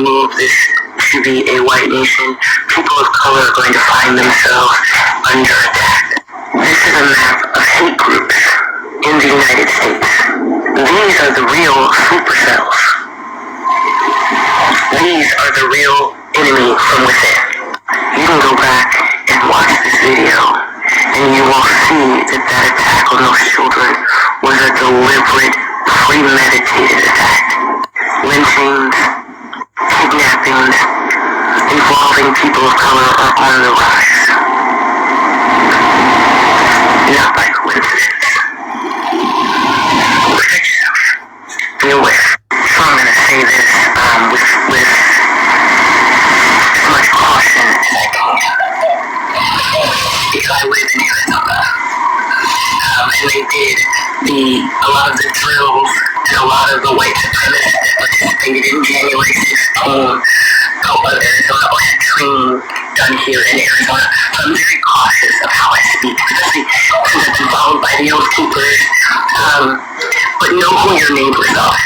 move this to be a white nation, people of color are going to find themselves under attack. This is a map of hate groups in the United States. These are the real supercells. These are the real enemy from within. You can go back and watch this video, and you will see that attack on those children was a deliberate, premeditated attack. Lynchings, kidnappings involving people of color are on the rise. Not by coincidence. Protect yourself. Be aware. So I'm going to say this with as much caution as I can. Because I live in Arizona. And they did a lot of the drills and a lot of the white supremacists that participated in January 16th of Arizona or had training done here in Arizona. So I'm very cautious of how I speak, especially since I've been followed by the Oath Keepers. But know who your neighbors are.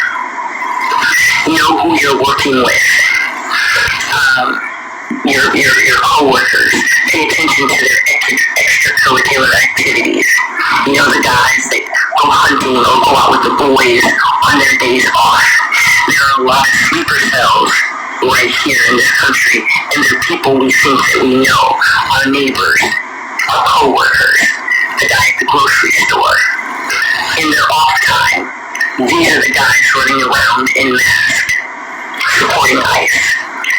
Know who you're working with. Your co-workers. Pay attention to their extracurricular activities. You know, the guys that go hunting or go out with the boys on their days off. There are a lot of sleeper cells right here in this country, and they're people we think that we know, our neighbors, our co-workers, the guy at the grocery store. In their off time, these are the guys running around in masks, supporting ICE,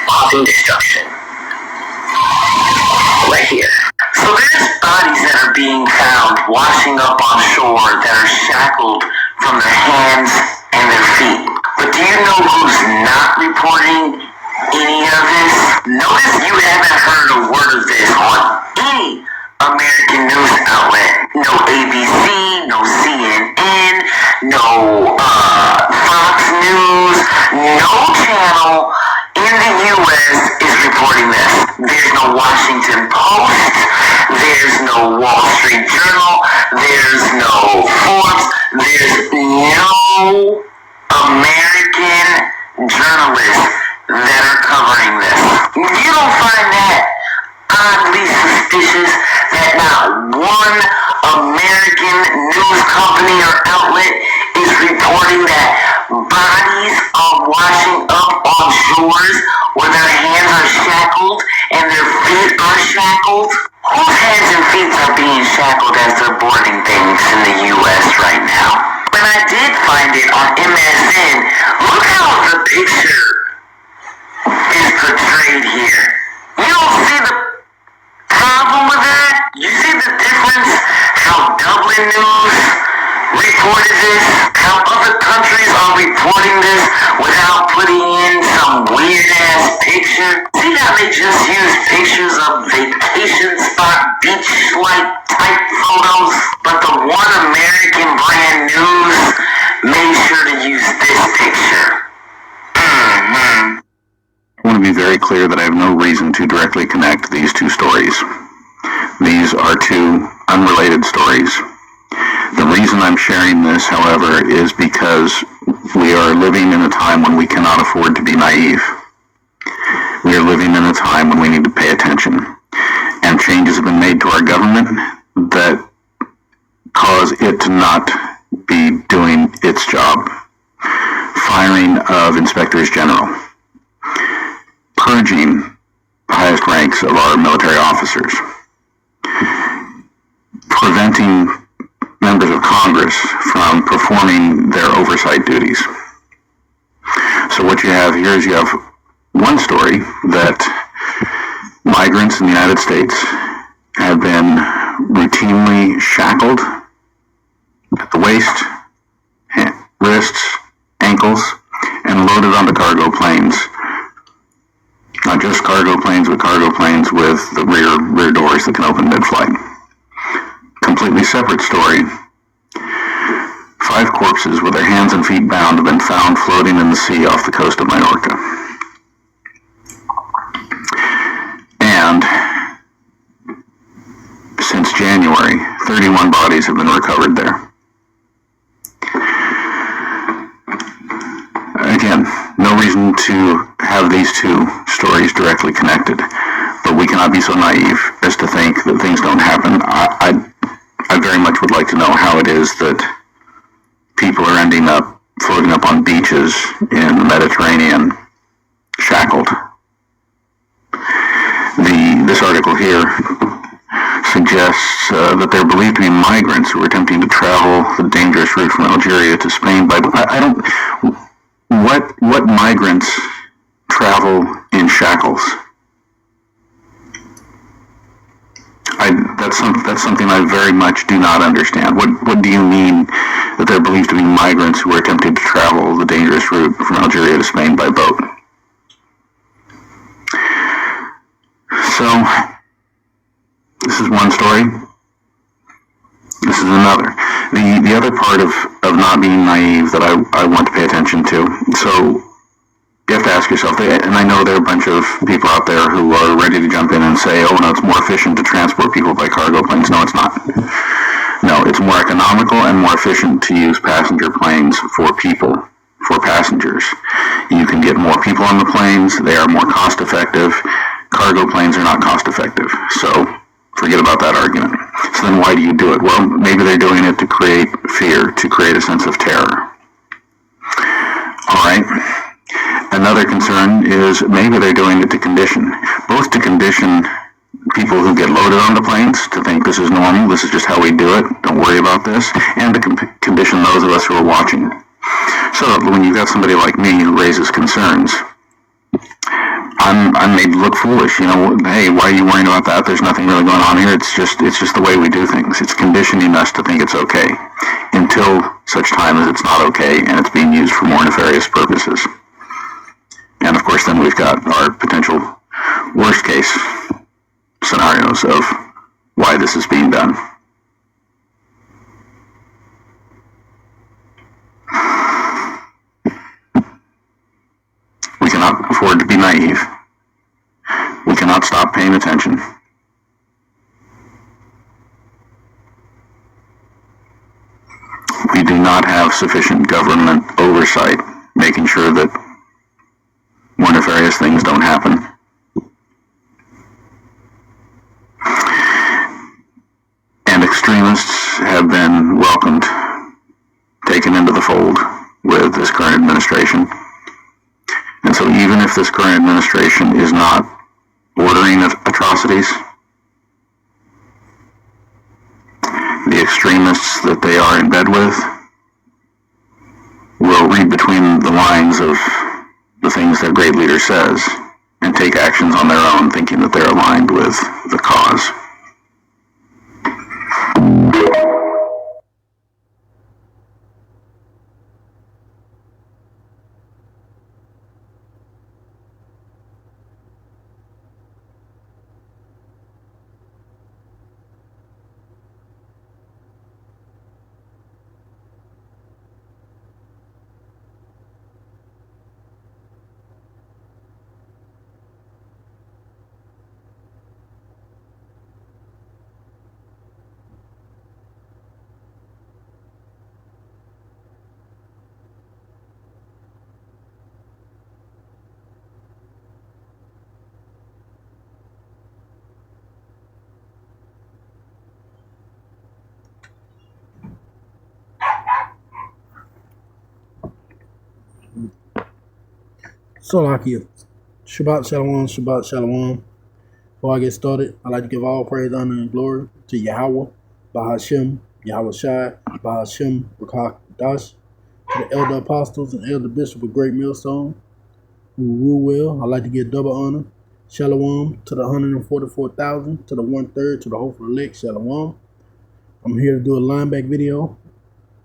causing destruction. Right here. So there's bodies that are being found washing up on shore that are shackled from their hands and their feet. But do you know who's not reporting any of this? Notice you haven't heard a word of this on any American news outlet. No ABC, no CNN, no Fox News, no channel in the U.S. is reporting this. There's no Washington Post, there's no Wall Street Journal, there's no Forbes, there's no American journalists that are covering this. You don't find that oddly suspicious that not one American news company or outlet is reporting that bodies are washing up on shores where their hands are shackled and their feet are shackled? Whose hands and feet are being shackled as they're boarding things in the U.S. right now? When I did find it on MSN, look how the picture is portrayed here. You don't see the problem with that? You see the difference? How Dublin News reported this? How other countries are reporting this without putting in some weird-ass picture? See how they just use pictures of vacation spot, beach-like type photos? But the One American brand news made sure to use this picture. I want to be very clear that I have no reason to directly connect these two stories. These are two unrelated stories. The reason I'm sharing this, however, is because we are living in a time when we cannot afford to be naive. We are living in a time when we need to pay attention. And changes have been made to our government that cause it to not be doing its job. Firing of inspectors general. Purging the highest ranks of our military officers. Preventing members of Congress from performing their oversight duties. So what you have here is you have one story that migrants in the United States have been routinely shackled at the waist, wrists, ankles, and loaded onto cargo planes. Not just cargo planes, but cargo planes with the rear doors that can open mid-flight. Completely separate story. 5 corpses with their hands and feet bound have been found floating in the sea off the coast of Minorca. And since January, 31 bodies have been recovered there. Again, no reason to have these two stories directly connected, but we cannot be so naive as to think that things don't happen. I very much would like to know how it is that people are ending up floating up on beaches in the Mediterranean, shackled. This article here suggests that they're believed to be migrants who are attempting to travel the dangerous route from Algeria to Spain. But I don't. What migrants travel in shackles? That's something I very much do not understand. What do you mean that they're believed to be migrants who are attempting to travel the dangerous route from Algeria to Spain by boat? So, this is one story. This is another. The other part of not being naive that I want to pay attention to. So, you have to ask yourself, and I know there are a bunch of people out there who are ready to jump in and say, oh, no, it's more efficient to transport people by cargo planes. No, it's not. No, it's more economical and more efficient to use passenger planes for people, for passengers. You can get more people on the planes. They are more cost effective. Cargo planes are not cost effective. So forget about that argument. So then why do you do it? Well, maybe they're doing it to create fear, to create a sense of terror. All right. Another concern is maybe they're doing it to condition, both to condition people who get loaded on the planes to think this is normal, this is just how we do it, don't worry about this, and to condition those of us who are watching. So when you've got somebody like me who raises concerns, I'm made to look foolish. You know, hey, why are you worrying about that? There's nothing really going on here. It's just the way we do things. It's conditioning us to think it's okay until such time as it's not okay and it's being used for more nefarious purposes. And of course, then we've got our potential worst case scenarios of why this is being done. We cannot afford to be naive. We cannot stop paying attention. We do not have sufficient government oversight, making sure that more nefarious things don't happen. And extremists have been welcomed, taken into the fold with this current administration. And so even if this current administration is not ordering atrocities, the extremists that they are in bed with will read between the lines of the things their great leader says and take actions on their own, thinking that they're aligned with the cause. Salakia. Shabbat Shalom, Shabbat Shalom. Before I get started, I'd like to give all praise, honor, and glory to Yahweh, Bahashem, Yahweh Shai, Bahashem, Bakakdash, to the elder apostles and elder bishop of Great Millstone, who rule well. I'd like to give double honor. Shalom to the 144,000, to the 1/3, to the hopeful elect. Shalom. I'm here to do a lineback video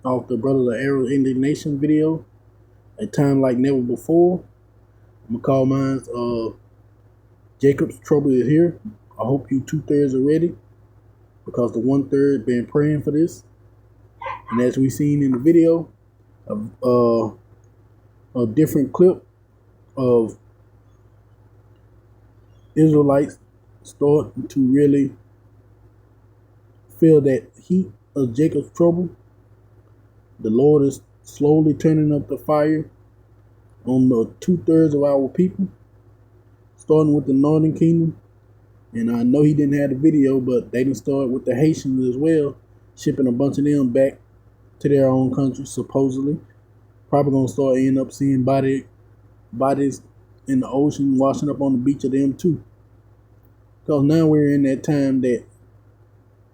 off the Brother the Arrow Indignation video. A time like never before. I'm gonna call mine Jacob's Trouble is Here. I hope you 2/3 are ready, because the 1/3 been praying for this. And as we seen in the video, a different clip of Israelites starting to really feel that heat of Jacob's trouble. The Lord is slowly turning up the fire on the 2/3 of our people, starting with the Northern Kingdom. And I know he didn't have the video, but they didn't start with the Haitians as well, shipping a bunch of them back to their own country, supposedly. Probably gonna start end up seeing bodies in the ocean, washing up on the beach of them too. Because now we're in that time that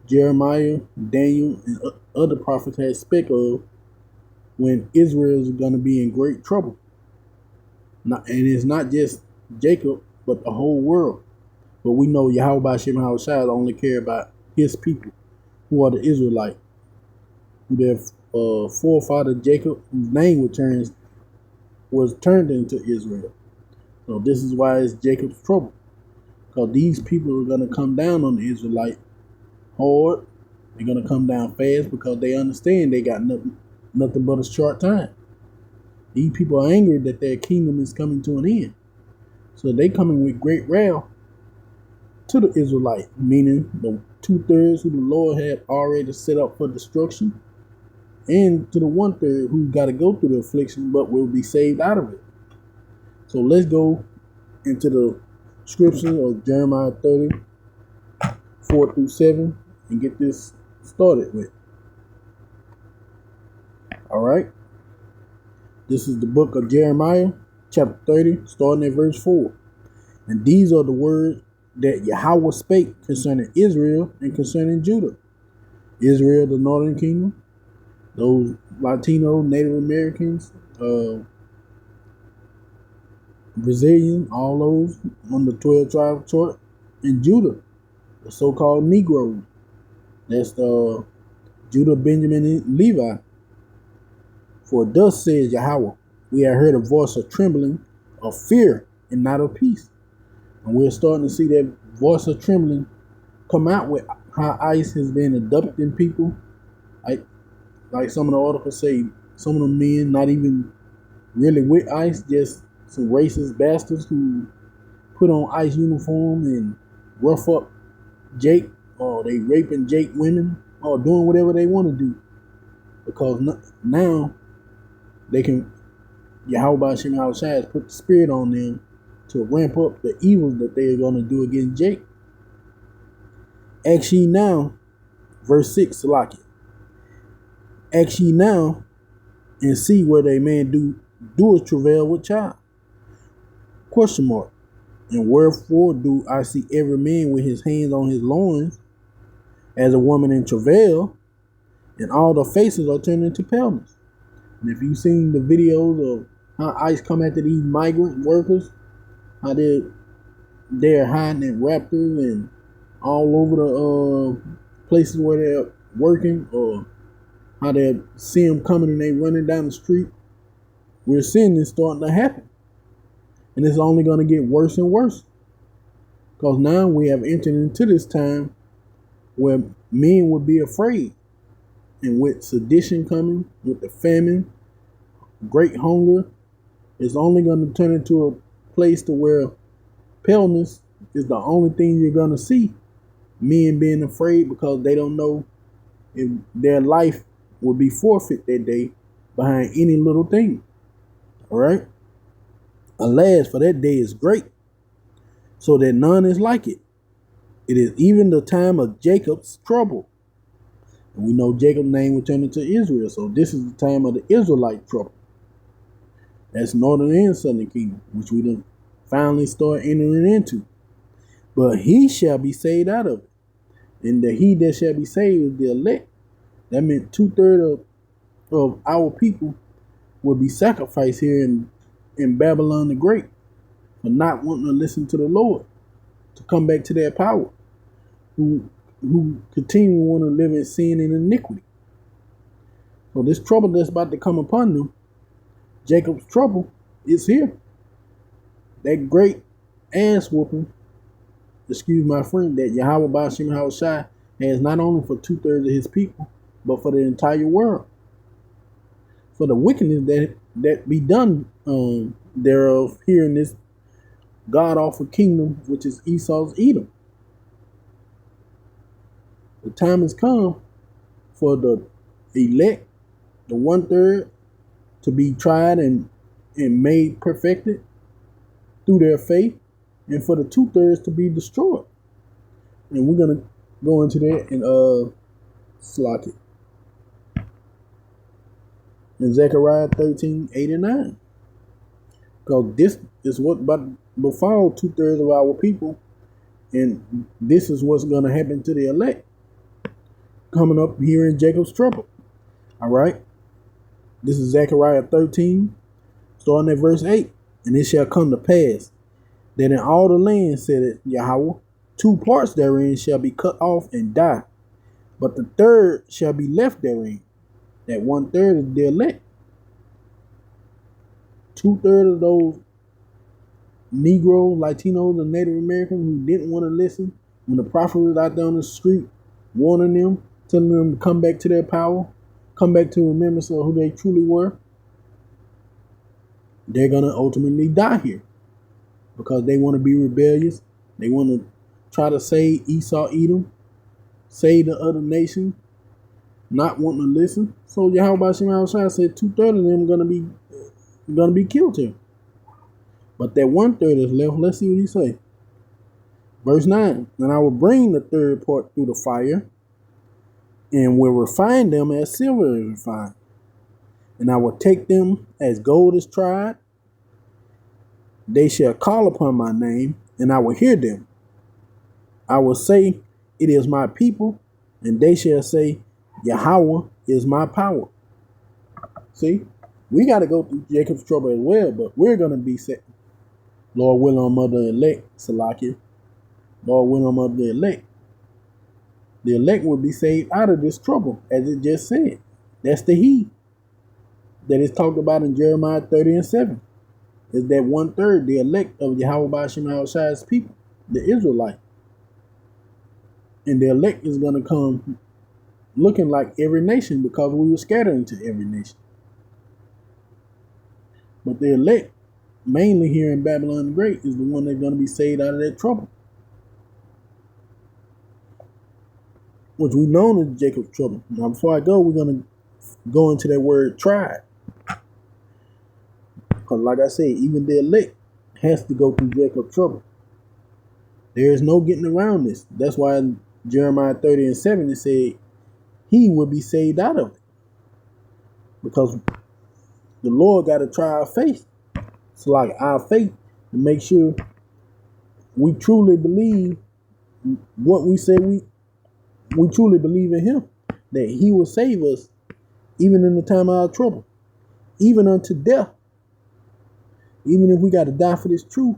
Jeremiah, Daniel, and other prophets had spec of, when Israel is going to be in great trouble. And it's not just Jacob, but the whole world. But we know Yahweh Bashim Hawashai only care about his people, who are the Israelites, who their forefather Jacob, whose name was turned into Israel. So this is why it's Jacob's trouble. Because these people are going to come down on the Israelite hard. They're going to come down fast because they understand they got nothing but a short time. These people are angry that their kingdom is coming to an end. So they coming with great wrath to the Israelite, meaning the 2/3 who the Lord had already set up for destruction, and to the 1/3 who got to go through the affliction but will be saved out of it. So let's go into the scripture of Jeremiah 30, 4-7, and get this started with. All right. This is the book of Jeremiah, chapter 30, starting at verse 4. And these are the words that Yahweh spake concerning Israel and concerning Judah. Israel, the northern kingdom, those Latino, Native Americans, Brazilian, all those on the 12 tribe chart, and Judah, the so-called Negroes. That's Judah, Benjamin, and Levi. For thus says Yahweh, we have heard a voice of trembling, of fear, and not of peace. And we're starting to see that voice of trembling come out with how ICE has been abducting people. Like some of the articles say, some of the men not even really with ICE, just some racist bastards who put on ICE uniform and rough up Jake, or they raping Jake women, or doing whatever they want to do. Because now they can, Yahweh Bashim Hawashai has put the spirit on them to ramp up the evil that they are going to do against Jake. Ask ye now, verse 6, Salakia. Ask ye now and see whether a man doeth travail with child. Question mark. And wherefore do I see every man with his hands on his loins as a woman in travail, and all the faces are turned into paleness? And if you've seen the videos of how ICE come after these migrant workers, how they're hiding in raptors and all over the places where they're working, or how they see them coming and they running down the street, we're seeing this starting to happen. And it's only going to get worse and worse. Because now we have entered into this time where men would be afraid. And with sedition coming, with the famine, great hunger, it's only going to turn into a place to where paleness is the only thing you're going to see. Men being afraid because they don't know if their life will be forfeit that day behind any little thing. All right? Alas, for that day is great, so that none is like it. It is even the time of Jacob's trouble. And we know Jacob's name will turn into Israel, so this is the time of the Israelite trouble. That's northern and southern kingdom, which we done finally start entering into. But he shall be saved out of it. And the he that shall be saved is the elect. That meant 2/3 of our people will be sacrificed here in Babylon the Great for not wanting to listen to the Lord, to come back to their power, who continue to want to live in sin and iniquity. So this trouble that's about to come upon them, Jacob's trouble, is here. That great ass whooping, excuse my friend, that Yahweh Bashim Hawashai has not only for 2/3 of his people, but for the entire world. For the wickedness that be done thereof here in this god-awful kingdom, which is Esau's Edom. The time has come for the elect, the 1/3, to be tried and and made perfected through their faith, and for the 2/3 to be destroyed. And we're gonna go into that in Slocket. In Zechariah 13:8 and 9. Because this is what about befall 2/3 of our people, and this is what's gonna happen to the elect. Coming up here in Jacob's trouble. Alright. This is Zechariah 13, starting at verse 8. And it shall come to pass that in all the land, said Yahweh, 2 parts therein shall be cut off and die, but the 1/3 shall be left therein. That 1/3 is the elect. 2/3 of those Negroes, Latinos, and Native Americans who didn't want to listen when the prophet was out there on the street warning them, telling them to come back to their power, come back to remembrance of who they truly were. They're going to ultimately die here because they want to be rebellious. They want to try to save Esau, Edom, save the other nation, not wanting to listen. So Yahweh Shemashai said 2/3 of them gonna be killed here. But that 1/3 is left. Let's see what he say. Verse 9. And I will bring the 1/3 part through the fire, and will refine them as silver is refined. And I will take them as gold is tried. They shall call upon my name, and I will hear them. I will say, it is my people, and they shall say, Yahweh is my power. See, we got to go through Jacob's trouble as well, but we're going to be set. Lord willing, on mother elect, Salakia. Lord willing, on mother elect. The elect will be saved out of this trouble, as it just said. That's the he that is talked about in Jeremiah 30:7. Is that 1/3, the elect of Yahweh Shemashai's people, the Israelite. And the elect is going to come looking like every nation because we were scattered into every nation. But the elect, mainly here in Babylon the Great, is the one that's going to be saved out of that trouble. Which we know is Jacob's trouble. Now, before I go, we're going to go into that word tried. Because like I said, even the elect has to go through Jacob's trouble. There is no getting around this. That's why in Jeremiah 30:7 it said he will be saved out of it. Because the Lord got to try our faith. It's like our faith to make sure we truly believe what we say we truly believe in him. That he will save us even in the time of our trouble. Even unto death. Even if we got to die for this truth,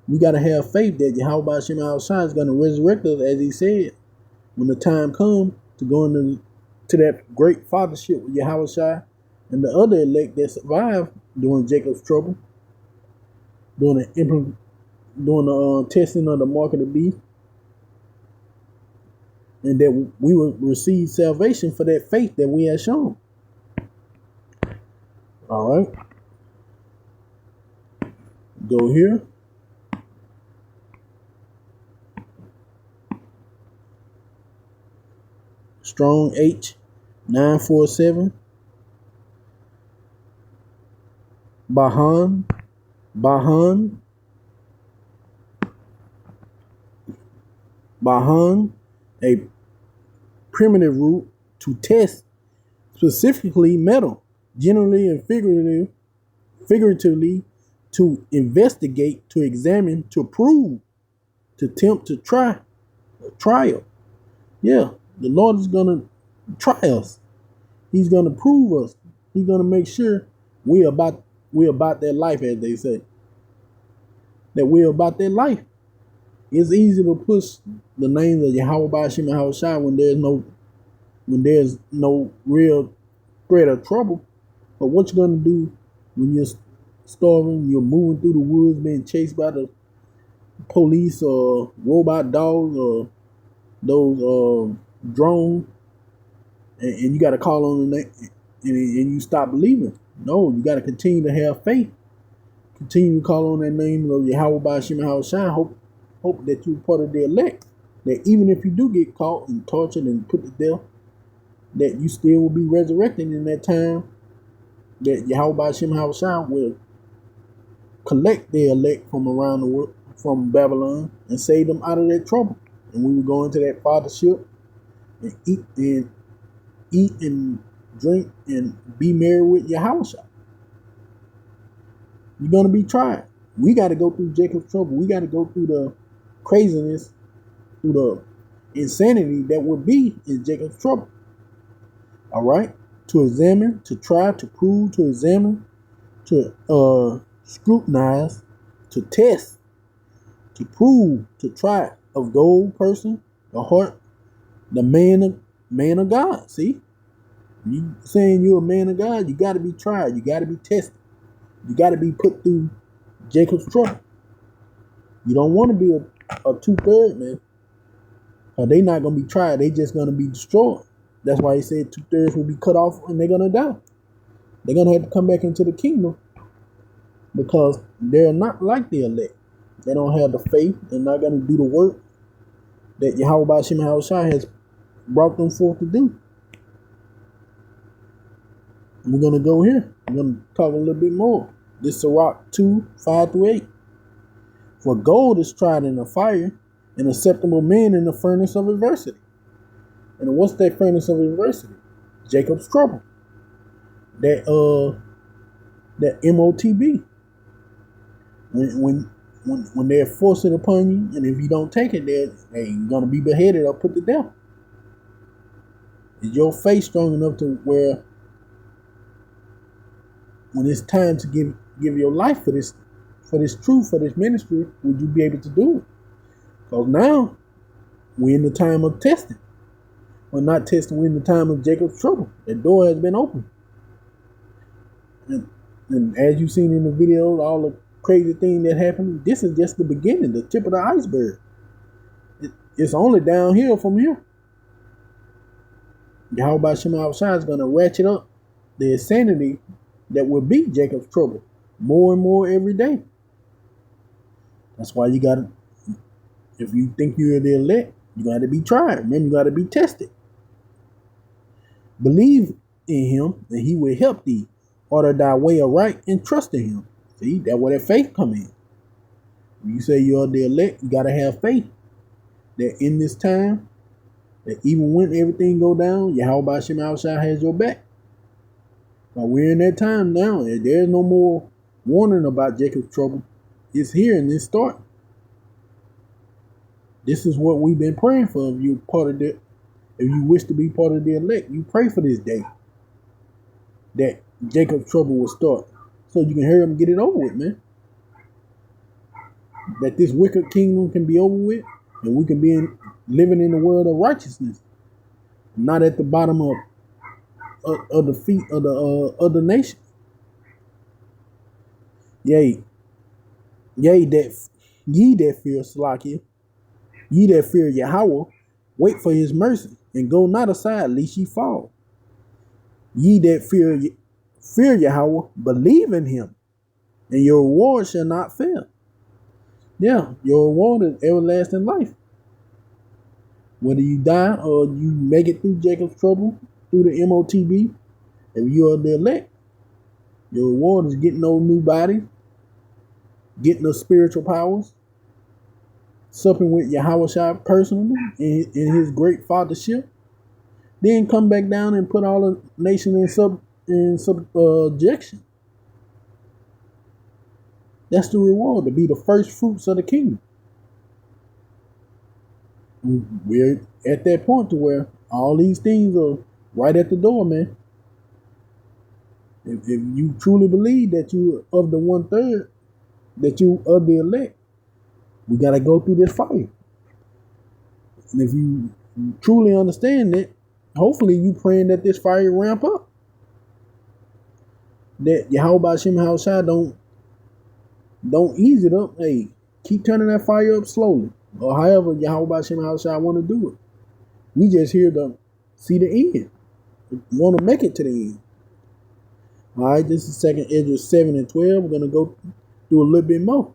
we got to have faith that Yahweh Shemashai is going to resurrect us, as he said, when the time comes to go into that great fathership with Yahweh Shai and the other elect that survived during Jacob's trouble, during the testing of the mark of the beast, and that we will receive salvation for that faith that we have shown. All right. Go here. Strong H 947. Bahan, a primitive root to test specifically metal, generally and figuratively, to investigate, to examine, to prove, to tempt, to try, trial. Yeah, the Lord is going to try us. He's going to prove us. He's going to make sure we're about that life, as they say. That we're about that life. It's easy to push the names of Yahweh Shai when there's no real threat or trouble. But what you going to do when you're starving, you're moving through the woods, being chased by the police or robot dogs or those drones, and you got to call on the name, and you stop believing? No, you got to continue to have faith. Continue to call on that name of Yahweh Shai. Hope that you're part of the elect. That even if you do get caught and tortured and put to death, that you still will be resurrected in that time. That Yahweh Shai will collect the elect from around the world, from Babylon, and save them out of that trouble. And we would go into that fathership and eat and drink and be married with Yahweh. You're gonna be tried. We got to go through Jacob's trouble. We got to go through the craziness, through the insanity that would be in Jacob's trouble. All right, to examine, to try, to prove, to examine, to scrutinize, to test, to prove, to try of gold, person, the heart, the man of God. See, you saying you're a man of God, you got to be tried, you got to be tested, you got to be put through Jacob's trouble. You don't want to be a 2/3 man, or they not gonna be tried. They just gonna be destroyed. That's why he said 2/3 will be cut off and they're gonna die. They're gonna have to come back into the kingdom because they're not like the elect. They don't have the faith. They're not gonna do the work that Yahweh Bashim Yahushua has brought them forth to do. We're gonna go here. We're gonna talk a little bit more. This is Sirach 2:5-8. For gold is tried in the fire, and acceptable men in the furnace of adversity. And what's that furnace of adversity? Jacob's trouble. That MOTB. When they're forced it upon you, and if you don't take it, they're gonna be beheaded or put to death. Is your faith strong enough to where when it's time to give your life for this truth, for this ministry, would you be able to do it? Because now we're in the time of testing. We're not testing, we're in the time of Jacob's trouble. The door has been opened. And as you've seen in the video, all the crazy things that happened, this is just the beginning, the tip of the iceberg. It's only downhill from here. Yahweh Shema Shai is going to ratchet up the insanity that will be Jacob's trouble more and more every day. That's why you got to, if you think you're the elect, you got to be tried. Remember, you got to be tested. Believe in him, and he will help thee. Order thy way aright and trust in him. See, that's where that faith come in. When you say you're the elect, you got to have faith that in this time, that even when everything go down, Yahweh Shem Shai has your back. But we're in that time now. There's no more warning about Jacob's trouble. It's here and it's starting. This is what we've been praying for. If you're part of the, if you wish to be part of the elect, you pray for this day that Jacob's trouble will start, so you can hear him get it over with, man. That this wicked kingdom can be over with, and we can be living in the world of righteousness, not at the bottom of the feet of the other nations. Yea, that ye that fear Salakia, ye that fear Yahweh, wait for his mercy, and go not aside, lest ye fall. Ye that fear Yahweh, believe in him, and your reward shall not fail. Yeah, your reward is everlasting life. Whether you die or you make it through Jacob's trouble, through the MOTB, if you are the elect, your reward is getting those new bodies, getting the spiritual powers, supping with Yahweh Shai personally in his great fathership, then come back down and put all the nation in subjection. That's the reward, to be the first fruits of the kingdom. We're at that point to where all these things are right at the door, man. If you truly believe that you are of the 1/3, that you are the elect, we got to go through this fire. And if you truly understand that, hopefully you praying that this fire ramp up. That Yahweh Shem Shai don't ease it up. Hey, keep turning that fire up slowly. Or however Yahweh Shem Shai want to do it. We just here to see the end. Want to make it to the end. Alright, this is 2nd Ezra 7 and 12. We're going to go do a little bit more.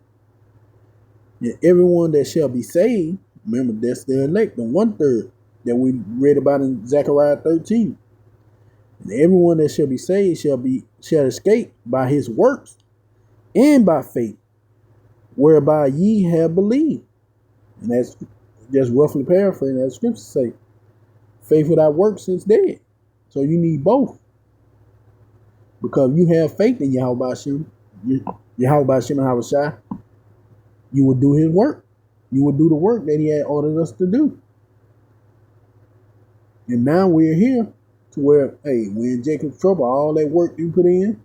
And everyone that shall be saved, remember that's the elect, the 1/3 that we read about in Zechariah 13. And everyone that shall be saved shall escape by his works and by faith, whereby ye have believed. And that's just roughly paraphrasing, as scriptures say. Faith without works is dead. So you need both. Because you have faith in Yahweh Hashem, Yahweh Hashem and Havashai, you will do his work. You will do the work that he had ordered us to do. And now we're here to where, hey, we're in Jacob's trouble. All that work you put in,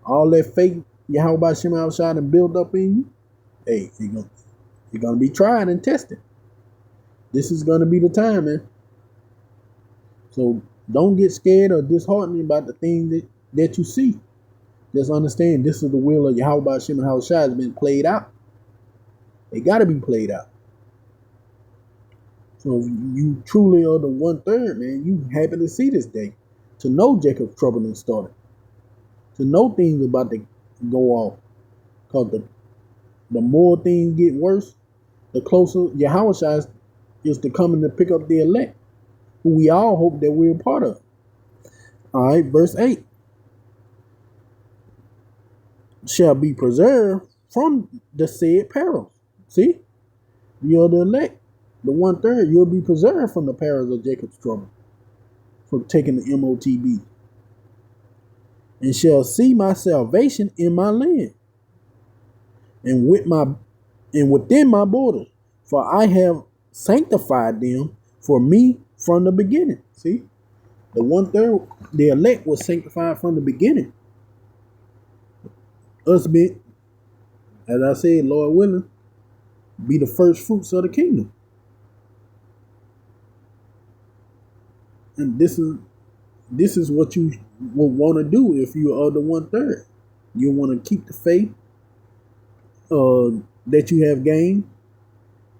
all that faith Yahweh Hashem and Havashai and build up in you, hey, you're going to be tried and tested. This is going to be the time, man. So don't get scared or disheartened about the things that you see. Just understand this is the will of Yahweh Hashem and Havashai has been played out. They got to be played out. So if you truly are the 1/3, man, you happy to see this day. To know Jacob's trouble has started. To know things about to go off. Because the more things get worse, the closer Yahweh is to coming to pick up the elect, who we all hope that we're a part of. All right, verse 8. Shall be preserved from the said perils. See? You're the elect. The 1/3, you'll be preserved from the perils of Jacob's trouble. From taking the MOTB. And shall see my salvation in my land. And within my borders. For I have sanctified them for me from the beginning. See? The 1/3, the elect was sanctified from the beginning. Us be, as I said, Lord willing, be the first fruits of the kingdom. And this is what you will want to do if you are the 1/3. You want to keep the faith that you have gained.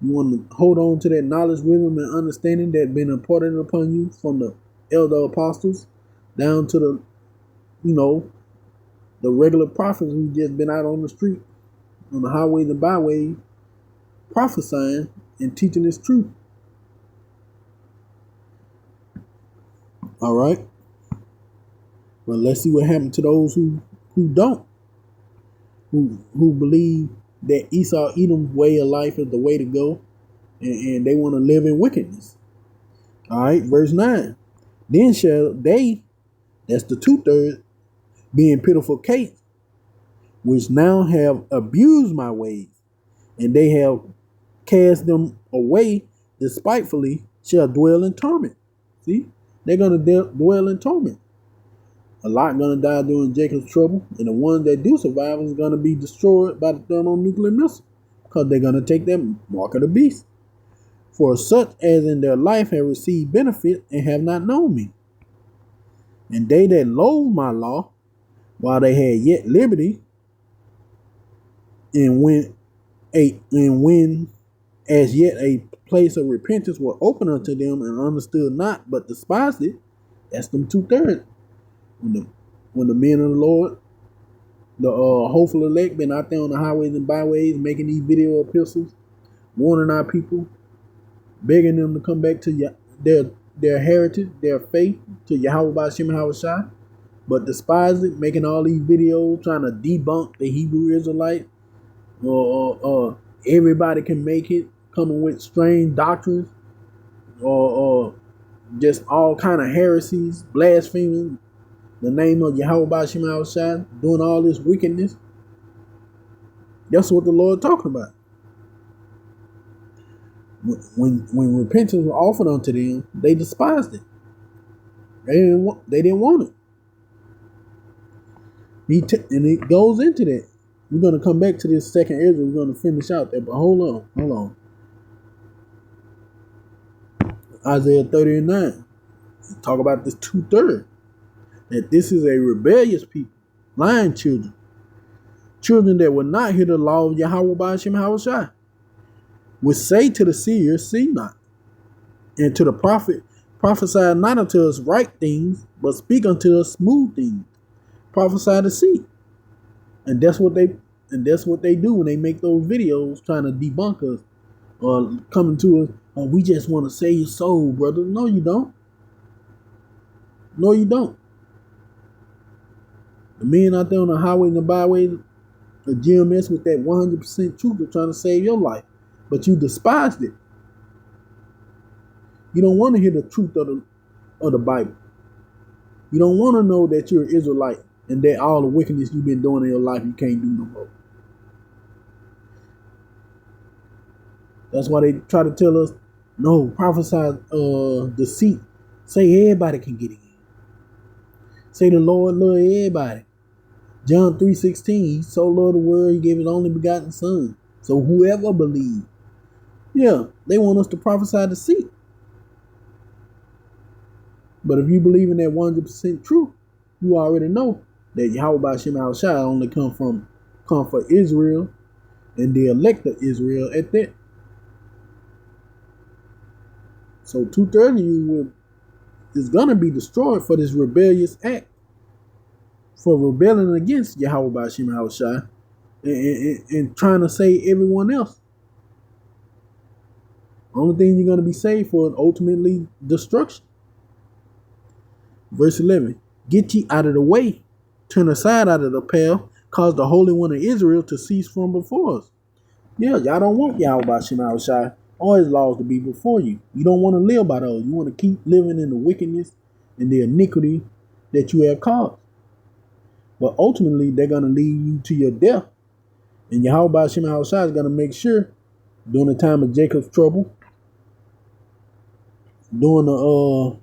You want to hold on to that knowledge, wisdom, and understanding that been imparted upon you from the elder apostles down to the regular prophets who just been out on the street, on the highways and byways, prophesying and teaching this truth. All right. Well, let's see what happened to those who don't, who believe that Esau Edom's way of life is the way to go, and they want to live in wickedness. All right, verse 9. Then shall they, that's the 2/3, being pitiful case, which now have abused my ways, and they have cast them away despitefully, shall dwell in torment. See, they're going to dwell in torment. A lot going to die during Jacob's trouble, and the ones that do survive is going to be destroyed by the thermonuclear missile, because they're going to take that mark of the beast. For such as in their life have received benefit and have not known me. And they that loathe my law, while they had yet liberty, and when as yet a place of repentance were open unto them and understood not, but despised it, that's them 2/3. When the men of the Lord, the hopeful elect, been out there on the highways and byways making these video epistles, warning our people, begging them to come back to their heritage, their faith, to Yahweh Hashem and Havashai, but despise it, making all these videos trying to debunk the Hebrew Israelite, or everybody can make it, coming with strange doctrines, or just all kind of heresies, blaspheming the name of Yahweh Hashem and Havashai, doing all this wickedness. That's what the Lord talking about. When repentance was offered unto them, they despised it. They didn't want it. And it goes into that. We're going to come back to this second Ezra. We're going to finish out there. But hold on. Isaiah 30:9. Talk about this 2/3. That this is a rebellious people, lying children. Children that will not hear the law of Yahweh Hashem Havashai. Which say to the seer, see not. And to the prophet, prophesy not unto us right things, but speak unto us smooth things. Prophesy to see. And that's what they do when they make those videos trying to debunk us or coming to us. Oh, we just want to save your soul, brother. No, you don't. No, you don't. The men out there on the highways and byways a GMS with that 100% truth of trying to save your life, but you despised it. You don't want to hear the truth of the Bible. You don't want to know that you're an Israelite and that all the wickedness you've been doing in your life you can't do no more. That's why they try to tell us, no, prophesy deceit. Say everybody can get in. Say the Lord love everybody. John 3:16, he so loved the world, he gave his only begotten son. So whoever believes. Yeah, they want us to prophesy deceit. But if you believe in that 100% truth, you already know that Yahweh Ba'Shem Al-Shai only come for Israel and the elect of Israel at that. So 2/3 of you is going to be destroyed for this rebellious act, for rebelling against Yahweh Ba'Shem Al-Shai and trying to save everyone else. Only thing you're going to be saved for is ultimately destruction. Verse 11, get ye out of the way, turn aside out of the path, cause the Holy One of Israel to cease from before us. Yeah, y'all don't want Yahweh Ba'Shem Al-Shai or his laws to be before you. You don't want to live by those. You want to keep living in the wickedness and the iniquity that you have caused. But ultimately, they're going to lead you to your death. And Yahweh Ba'Shem Al-Shai is going to make sure during the time of Jacob's trouble, during the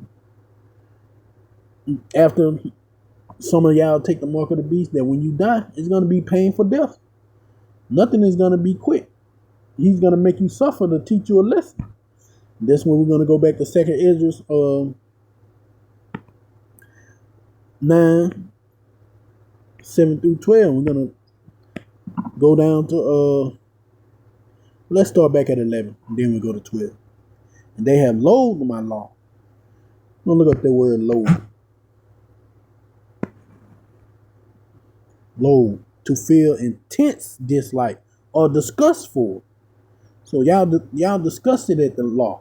after some of y'all take the mark of the beast, that when you die, it's going to be painful death. Nothing is going to be quick. He's going to make you suffer to teach you a lesson. That's when we're going to go back to 2nd Esdras 9, 7 through 12. We're going to go down to, let's start back at 11, and then we go to 12. And they have loathed my law. I'm going to look up the word loathe. Loathe, to feel intense dislike or disgust for. So y'all disgusted at the law.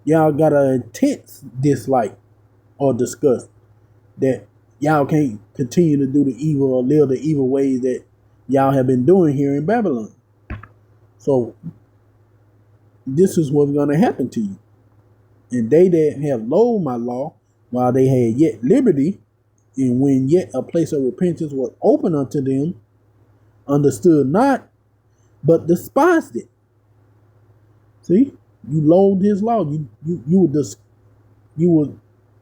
Y'all got an intense dislike or disgust that y'all can't continue to do the evil or live the evil ways that y'all have been doing here in Babylon. So this is what's going to happen to you. And they that have loathed my law, while they had yet liberty, and when yet a place of repentance was open unto them, understood not, but despised it. See, you loathed his law. You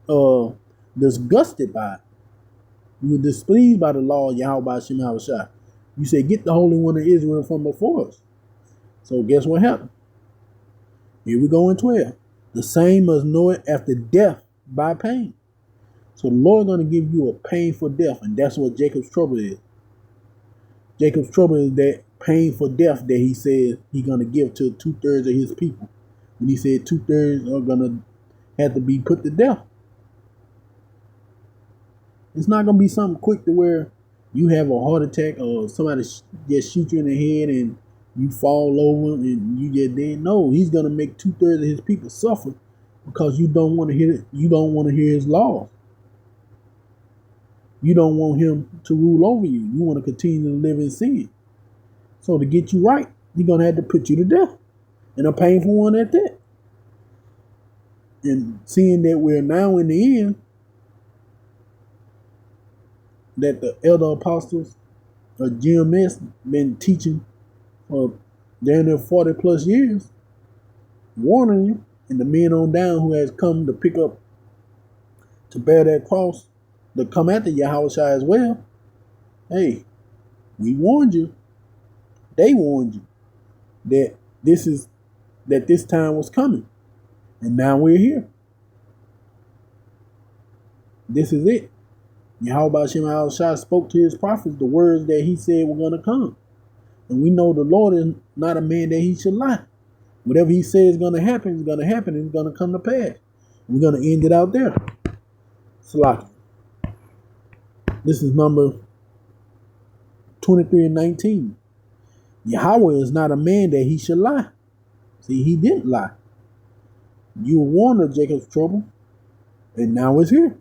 were disgusted by it. You were displeased by the law of Yahweh Ba'Shem Al-Shai. You said, get the Holy One of Israel from before us. So guess what happened? Here we go in 12. The same must know it after death by pain. So the Lord is going to give you a painful death, and that's what Jacob's trouble is. Jacob's trouble is that painful death that he says he's going to give to 2/3 of his people. When he said 2/3 are going to have to be put to death. It's not going to be something quick to where you have a heart attack or somebody just shoot you in the head and you fall over and you get dead. No, he's going to make 2/3 of his people suffer because you don't want to hear it. You don't want to hear his laws. You don't want him to rule over you. You want to continue to live in sin. So to get you right, he's going to have to put you to death. And a painful one at that. And seeing that we're now in the end, that the elder apostles of GMS been teaching for down there 40 plus years, warning you, and the men on down who has come to pick up, to bear that cross, to come after Yahushua as well. Hey, we warned you. They warned you that this time was coming. And now we're here. This is it. Yahweh Ba'Shem Al-Shai spoke to his prophets the words that he said were going to come. And we know the Lord is not a man that he should lie. Whatever he says is going to happen, is going to happen, and it's going to come to pass. We're going to end it out there. Salaki. This is number 23 and 19. Yahweh is not a man that he should lie. See, he didn't lie. You were warned of Jacob's trouble, and now it's here.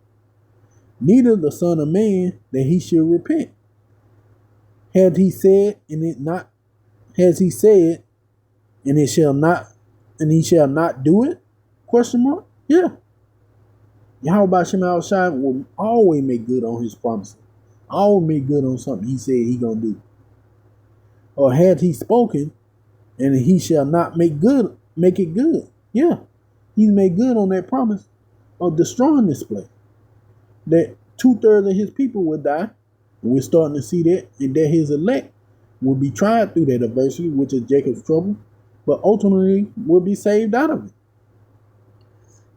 Neither the Son of Man that he should repent. Had he said, and it not, has he said, and it shall not, and he shall not do it? Question mark? Yeah. Yahweh Shem Al Shai will always make good on his promises. Always make good on something he said he gonna do. Or had he spoken, and he shall not make it good. Yeah. He's made good on that promise of destroying this place. That 2/3 of his people will die. And we're starting to see that, and that his elect will be tried through that adversity, which is Jacob's trouble, but ultimately will be saved out of it.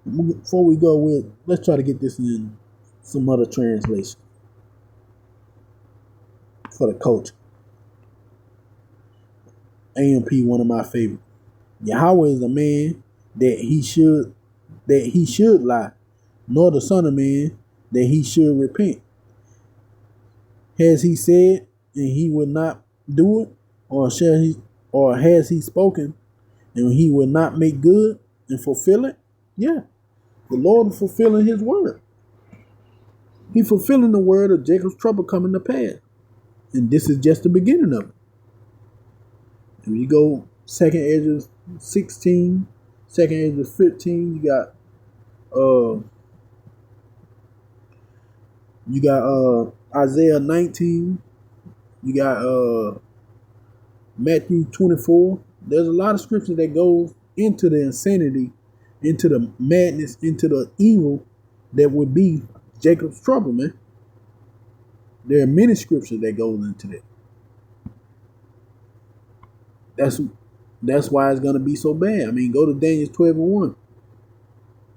Before we go with, let's try to get this in some other translation for the culture. AMP, one of my favorite. Yahweh is a man that he should lie, nor the son of man that he should repent. Has he said and he will not do it, or has he spoken and he will not make good and fulfill it? Yeah, the Lord is fulfilling his word. He's fulfilling the word of Jacob's trouble coming to pass, and this is just the beginning of it. If you go 2nd Ezra 16, 2nd Ezra 15, you got Isaiah 19, you got Matthew 24. There's a lot of scripture that goes into the insanity, into the madness, into the evil that would be Jacob's trouble, man. There are many scriptures that goes into that. That's why it's gonna be so bad. I mean, go to Daniel 12:1.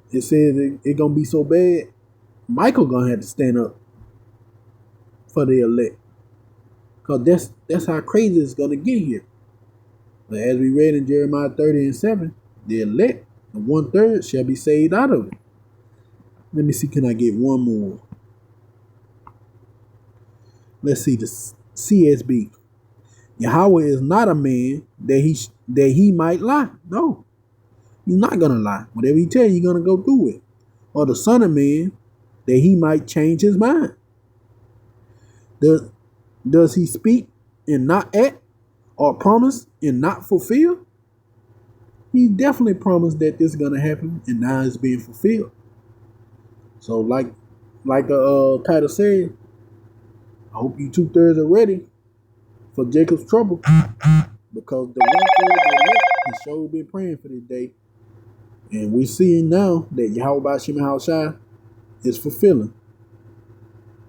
It says it's gonna be so bad. Michael gonna have to stand up for the elect, cause that's how crazy it's gonna get here. But as we read in Jeremiah 30:7, the elect, the 1/3, shall be saved out of it. Let me see, can I get one more? Let's see the CSB. Yahweh is not a man that he might lie. No, he's not gonna lie. Whatever he tell you, you're gonna go do it. Or the son of man that he might change his mind. Does he speak and not act, or promise and not fulfill? He definitely promised that this is gonna happen, and now it's being fulfilled. So like the title said, I hope you 2/3 are ready for Jacob's trouble, because the 1/3 of the elect has sure been praying for this day, and we're seeing now that Yahweh Shem Al Shai is fulfilling.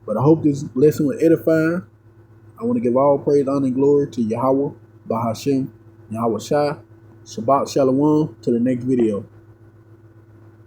But I hope this lesson was edifying. I want to give all praise, honor, and glory to Yahweh, Bahashem, Yahweh Shai. Shabbat Shalom. To the next video.